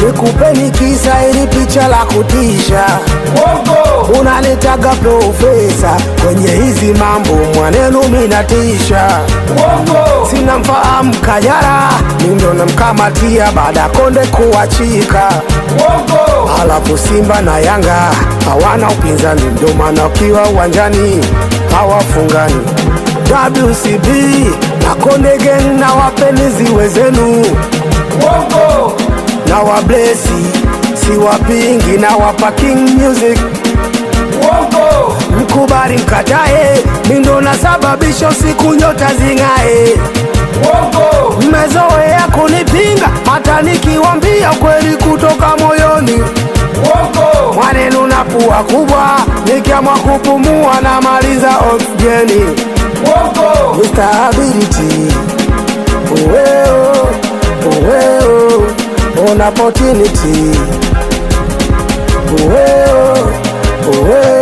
nikupeni kisa ili picha la kutisha. Unanitaga profesa kwenye hizi mambo, mwanenu minatisha. Sina mfahamu Kajala, mindo namkamatia baada Konde kuachika. Alafu Simba na Yanga hawana upinzani, ndo maana wakiwa uwanjani hawafungani. WCB na Konde Gang na wapeni ziwe zenu, na wablesi si wapingi na wapa King Music. Mkubali mkatae, mindo nasababisha usiku nyota zingae. Mmezoea kunipinga hata nikiwambia kweli kutoka moyoni. Mwanenu na pua kubwa, nikiamua kupumua na maliza oksijeni. Mr. Ability, uweo, uweo, on opportunity. Uweo, uweo.